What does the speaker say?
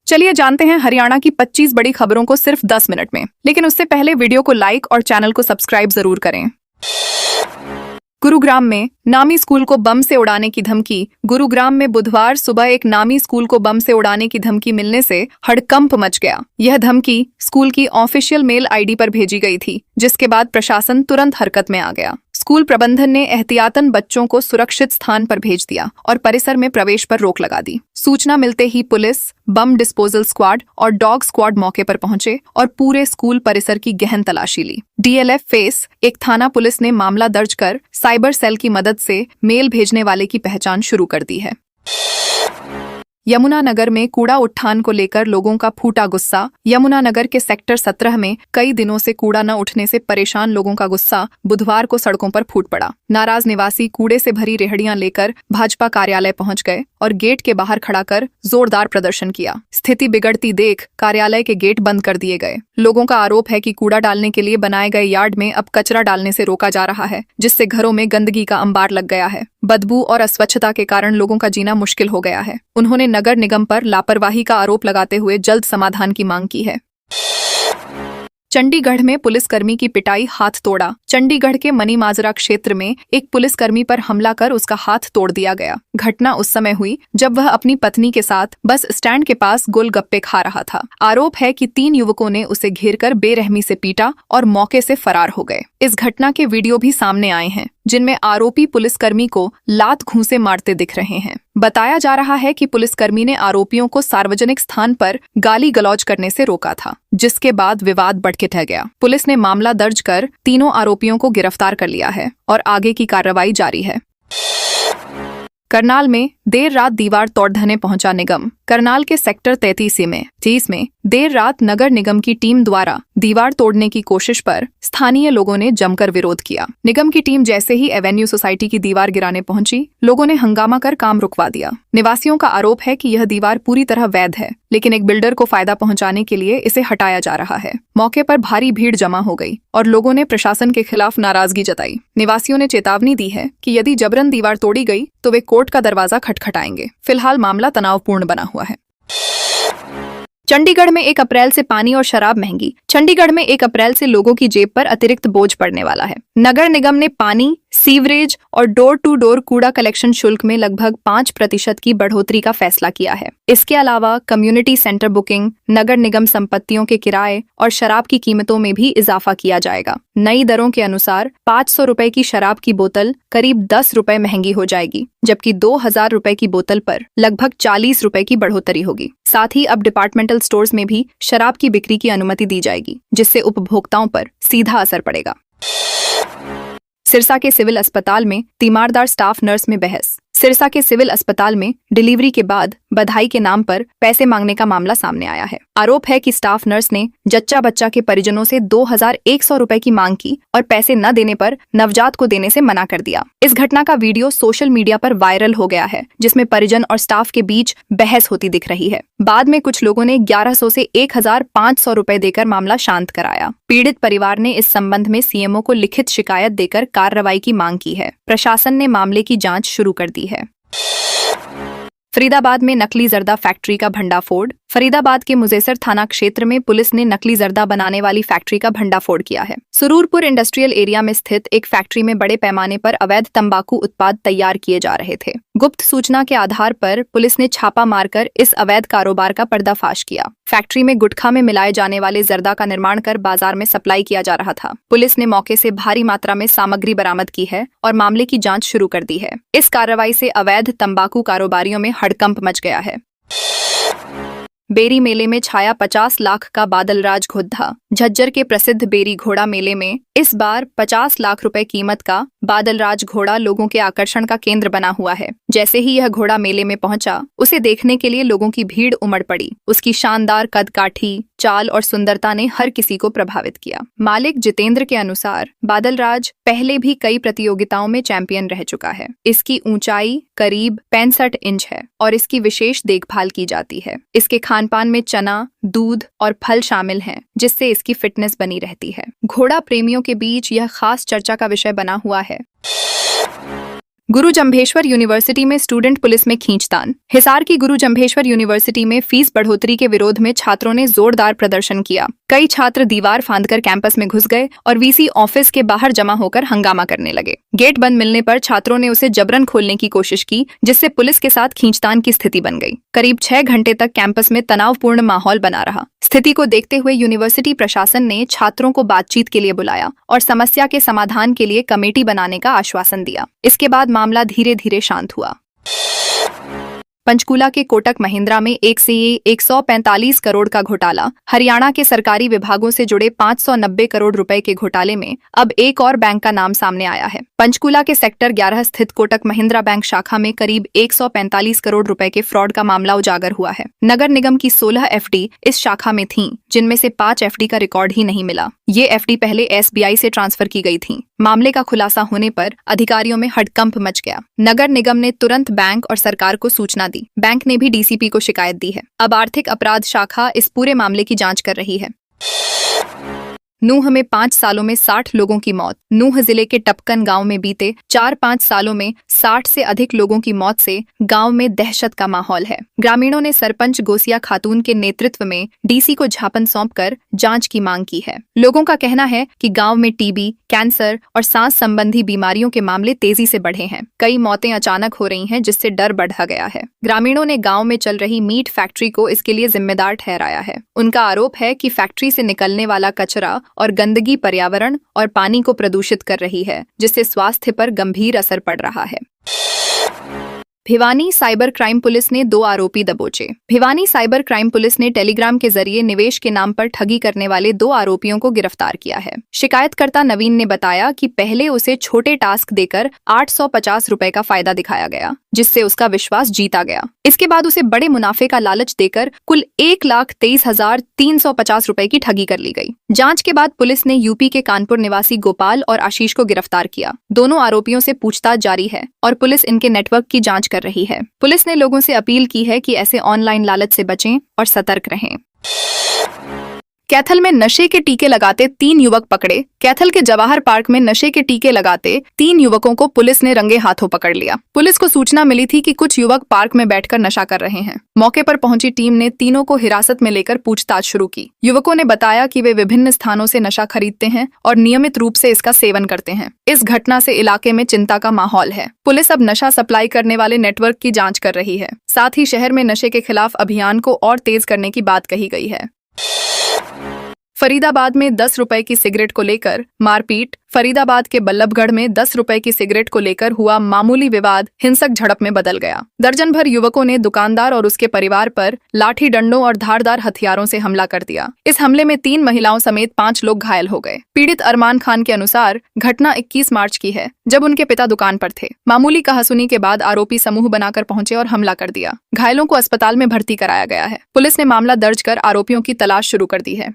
चलिए जानते हैं हरियाणा की 25 बड़ी खबरों को सिर्फ 10 मिनट में। लेकिन उससे पहले वीडियो को लाइक और चैनल को सब्सक्राइब जरूर करें। गुरुग्राम में नामी स्कूल को बम से उड़ाने की धमकी। गुरुग्राम में बुधवार सुबह एक नामी स्कूल को बम से उड़ाने की धमकी मिलने से हड़कंप मच गया। यह धमकी स्कूल की ऑफिशियल मेल आईडी पर भेजी गई थी, जिसके बाद प्रशासन तुरंत हरकत में आ गया। स्कूल प्रबंधन ने एहतियातन बच्चों को सुरक्षित स्थान पर भेज दिया और परिसर में प्रवेश पर रोक लगा दी। सूचना मिलते ही पुलिस, बम डिस्पोजल स्क्वाड और डॉग स्क्वाड मौके पर पहुंचे और पूरे स्कूल परिसर की गहन तलाशी ली। डीएलएफ फेस एक थाना पुलिस ने मामला दर्ज कर साइबर सेल की मदद से मेल भेजने वाले की पहचान शुरू कर दी है। यमुनानगर में कूड़ा उठान को लेकर लोगों का फूटा गुस्सा। यमुनानगर के सेक्टर 17 में कई दिनों से कूड़ा न उठने से परेशान लोगों का गुस्सा बुधवार को सड़कों पर फूट पड़ा। नाराज निवासी कूड़े से भरी रेहड़ियां लेकर भाजपा कार्यालय पहुंच गए और गेट के बाहर खड़ा कर जोरदार प्रदर्शन किया। स्थिति बिगड़ती देख कार्यालय के गेट बंद कर दिए गए। लोगों का आरोप है कि कूड़ा डालने के लिए बनाए गए यार्ड में अब कचरा डालने से रोका जा रहा है, जिससे घरों में गंदगी का अंबार लग गया है। बदबू और अस्वच्छता के कारण लोगों का जीना मुश्किल हो गया है। उन्होंने नगर निगम पर लापरवाही का आरोप लगाते हुए जल्द समाधान की मांग की है। चंडीगढ़ में पुलिसकर्मी की पिटाई, हाथ तोड़ा। चंडीगढ़ के मनी माजरा क्षेत्र में एक पुलिसकर्मी पर हमला कर उसका हाथ तोड़ दिया गया। घटना उस समय हुई जब वह अपनी पत्नी के साथ बस स्टैंड के पास गोलगप्पे खा रहा था। आरोप है कि 3 युवकों ने उसे घेरकर बेरहमी से पीटा और मौके से फरार हो गए। इस घटना के वीडियो भी सामने आए हैं, जिनमें आरोपी पुलिसकर्मी को लात घूंसे मारते दिख रहे हैं। बताया जा रहा है कि पुलिसकर्मी ने आरोपियों को सार्वजनिक स्थान पर गाली गलौज करने से रोका था, जिसके बाद विवाद बढ़ के रह गया। पुलिस ने मामला दर्ज कर तीनों आरोपियों को गिरफ्तार कर लिया है और आगे की कार्रवाई जारी है। करनाल में देर रात दीवार तोड़ ढहने पहुंचा निगम। करनाल के सेक्टर 33 में देर रात नगर निगम की टीम द्वारा दीवार तोड़ने की कोशिश पर स्थानीय लोगों ने जमकर विरोध किया। निगम की टीम जैसे ही एवेन्यू सोसाइटी की दीवार गिराने पहुंची, लोगों ने हंगामा कर काम रुकवा दिया। निवासियों का आरोप है कि यह दीवार पूरी तरह वैध है, लेकिन एक बिल्डर को फायदा पहुंचाने के लिए इसे हटाया जा रहा है। मौके पर भारी भीड़ जमा हो गई और लोगों ने प्रशासन के खिलाफ नाराजगी जताई। निवासियों ने चेतावनी दी है कि यदि जबरन दीवार तोड़ी गई तो वे कोर्ट का दरवाजा खटखटाएंगे। फिलहाल मामला तनावपूर्ण बना हुआ है। चंडीगढ़ में 1 अप्रैल से पानी और शराब महंगी। चंडीगढ़ में 1 अप्रैल से लोगों की जेब पर अतिरिक्त बोझ पड़ने वाला है। नगर निगम ने पानी, सीवरेज और डोर टू डोर कूड़ा कलेक्शन शुल्क में लगभग 5% की बढ़ोतरी का फैसला किया है। इसके अलावा कम्युनिटी सेंटर बुकिंग, नगर निगम संपत्तियों के किराए और शराब की कीमतों में भी इजाफा किया जाएगा। नई दरों के अनुसार 500 रुपए की शराब की बोतल करीब 10 रुपए महंगी हो जाएगी, जबकि 2000 रुपए की बोतल पर लगभग 40 रुपए की बढ़ोतरी होगी। साथ ही अब डिपार्टमेंटल स्टोर्स में भी शराब की बिक्री की अनुमति दी जाएगी, जिससे उपभोक्ताओं पर सीधा असर पड़ेगा। सिरसा के सिविल अस्पताल में तीमारदार स्टाफ नर्स में बहस। सिरसा के सिविल अस्पताल में डिलीवरी के बाद बधाई के नाम पर पैसे मांगने का मामला सामने आया है। आरोप है कि स्टाफ नर्स ने जच्चा बच्चा के परिजनों से 2100 रुपए की मांग की और पैसे न देने पर नवजात को देने से मना कर दिया। इस घटना का वीडियो सोशल मीडिया पर वायरल हो गया है, जिसमें परिजन और स्टाफ के बीच बहस होती दिख रही है। बाद में कुछ लोगों ने 1100 से 1500 रुपए देकर मामला शांत कराया। पीड़ित परिवार ने इस संबंध में सीएमओ को लिखित शिकायत देकर कार्रवाई की मांग की है। प्रशासन ने मामले की जांच शुरू कर दी है। फरीदाबाद में नकली जर्दा फैक्ट्री का भंडाफोड़। फरीदाबाद के मुजेसर थाना क्षेत्र में पुलिस ने नकली जर्दा बनाने वाली फैक्ट्री का भंडाफोड़ किया है। सुरूरपुर इंडस्ट्रियल एरिया में स्थित एक फैक्ट्री में बड़े पैमाने पर अवैध तंबाकू उत्पाद तैयार किए जा रहे थे। गुप्त सूचना के आधार पर पुलिस ने छापा मारकर इस अवैध कारोबार का पर्दाफाश किया। फैक्ट्री में गुटखा में मिलाए जाने वाले जर्दा का निर्माण कर बाजार में सप्लाई किया जा रहा था। पुलिस ने मौके से भारी मात्रा में सामग्री बरामद की है और मामले की जांच शुरू कर दी है। इस कार्रवाई से अवैध तंबाकू कारोबारियों में हड़कंप मच गया है। बेरी मेले में छाया 50 लाख का बादलराज घोड़ा। झज्जर के प्रसिद्ध बेरी घोड़ा मेले में इस बार 50 लाख रुपए कीमत का बादलराज घोड़ा लोगों के आकर्षण का केंद्र बना हुआ है। जैसे ही यह घोड़ा मेले में पहुंचा, उसे देखने के लिए लोगों की भीड़ उमड़ पड़ी। उसकी शानदार कदकाठी, चाल और सुंदरता ने हर किसी को प्रभावित किया। मालिक जितेंद्र के अनुसार बादलराज पहले भी कई प्रतियोगिताओं में चैंपियन रह चुका है। इसकी ऊंचाई करीब 65 इंच है और इसकी विशेष देखभाल की जाती है। इसके खानपान में चना, दूध और फल शामिल हैं, जिससे इसकी फिटनेस बनी रहती है। घोड़ा प्रेमियों के बीच यह खास चर्चा का विषय बना हुआ है। गुरु जम्भेश्वर यूनिवर्सिटी में स्टूडेंट पुलिस में खींचतान। हिसार की गुरु जम्भेश्वर यूनिवर्सिटी में फीस बढ़ोतरी के विरोध में छात्रों ने जोरदार प्रदर्शन किया। कई छात्र दीवार फांदकर कैंपस में घुस गए और वीसी ऑफिस के बाहर जमा होकर हंगामा करने लगे। गेट बंद मिलने पर छात्रों ने उसे जबरन खोलने की कोशिश की, जिससे पुलिस के साथ खींचतान की स्थिति बन गई। करीब 6 घंटे तक कैंपस में तनावपूर्ण माहौल बना रहा। स्थिति को देखते हुए यूनिवर्सिटी प्रशासन ने छात्रों को बातचीत के लिए बुलाया और समस्या के समाधान के लिए कमेटी बनाने का आश्वासन दिया। इसके बाद मामला धीरे धीरे शांत हुआ। पंचकूला के कोटक महिंद्रा में 145 करोड़ का घोटाला। हरियाणा के सरकारी विभागों से जुड़े 590 करोड़ रुपए के घोटाले में अब एक और बैंक का नाम सामने आया है। पंचकूला के सेक्टर 11 स्थित कोटक महिंद्रा बैंक शाखा में करीब 145 करोड़ रुपए के फ्रॉड का मामला उजागर हुआ है। नगर निगम की 16 एफडी इस शाखा में थीं, जिनमें से 5 एफडी का रिकॉर्ड ही नहीं मिला। ये एफडी पहले एसबीआई से ट्रांसफर की गई थी। मामले का खुलासा होने पर अधिकारियों में हड़कंप मच गया। नगर निगम ने तुरंत बैंक और सरकार को सूचना दी। बैंक ने भी डीसीपी को शिकायत दी है। अब आर्थिक अपराध शाखा इस पूरे मामले की जांच कर रही है। नूह में 5 सालों में 60 लोगों की मौत। नूह जिले के टपकन गांव में बीते 4-5 सालों में 60 से अधिक लोगों की मौत से गांव में दहशत का माहौल है। ग्रामीणों ने सरपंच गोसिया खातून के नेतृत्व में डीसी को ज्ञापन सौंपकर जांच की मांग की है। लोगों का कहना है कि गांव में टीबी, कैंसर और सांस संबंधी बीमारियों के मामले तेजी से बढ़े हैं। कई मौतें अचानक हो रही हैं, जिससे डर बढ़ा गया है। ग्रामीणों ने गांव में चल रही मीट फैक्ट्री को इसके लिए जिम्मेदार ठहराया है। उनका आरोप है कि फैक्ट्री से निकलने वाला कचरा और गंदगी पर्यावरण और पानी को प्रदूषित कर रही है, जिससे स्वास्थ्य पर गंभीर असर पड़ रहा है। भिवानी साइबर क्राइम पुलिस ने 2 आरोपी दबोचे। भिवानी साइबर क्राइम पुलिस ने टेलीग्राम के जरिए निवेश के नाम पर ठगी करने वाले 2 आरोपियों को गिरफ्तार किया है। शिकायतकर्ता नवीन ने बताया कि पहले उसे छोटे टास्क देकर 850 रुपए का फायदा दिखाया गया, जिससे उसका विश्वास जीता गया। इसके बाद उसे बड़े मुनाफे का लालच देकर कुल 1,23,350 रुपए की ठगी कर ली गई। जांच के बाद पुलिस ने यूपी के कानपुर निवासी गोपाल और आशीष को गिरफ्तार किया। दोनों आरोपियों से पूछताछ जारी है और पुलिस इनके नेटवर्क की जांच कर रही है। पुलिस ने लोगों से अपील की है कि ऐसे ऑनलाइन लालच से बचें और सतर्क रहें। कैथल में नशे के टीके लगाते 3 युवक पकड़े। कैथल के जवाहर पार्क में नशे के टीके लगाते 3 युवकों को पुलिस ने रंगे हाथों पकड़ लिया। पुलिस को सूचना मिली थी कि कुछ युवक पार्क में बैठकर नशा कर रहे हैं। मौके पर पहुंची टीम ने तीनों को हिरासत में लेकर पूछताछ शुरू की। युवकों ने बताया कि वे विभिन्न स्थानों से नशा खरीदते हैं और नियमित रूप से इसका सेवन करते हैं। इस घटना से इलाके में चिंता का माहौल है। पुलिस अब नशा सप्लाई करने वाले नेटवर्क की जाँच कर रही है। साथ ही शहर में नशे के खिलाफ अभियान को और तेज करने की बात कही गई है। फरीदाबाद में 10 रुपए की सिगरेट को लेकर मारपीट। फरीदाबाद के बल्लभगढ़ में 10 रुपए की सिगरेट को लेकर हुआ मामूली विवाद हिंसक झड़प में बदल गया। दर्जन भर युवकों ने दुकानदार और उसके परिवार पर लाठी डंडों और धारदार हथियारों से हमला कर दिया। इस हमले में 3 महिलाओं समेत 5 लोग घायल हो गए। पीड़ित अरमान खान के अनुसार घटना 21 मार्च की है, जब उनके पिता दुकान पर थे। मामूली कहासुनी के बाद आरोपी समूह बनाकर पहुंचे और हमला कर दिया। घायलों को अस्पताल में भर्ती कराया गया है। पुलिस ने मामला दर्ज कर आरोपियों की तलाश शुरू कर दी है।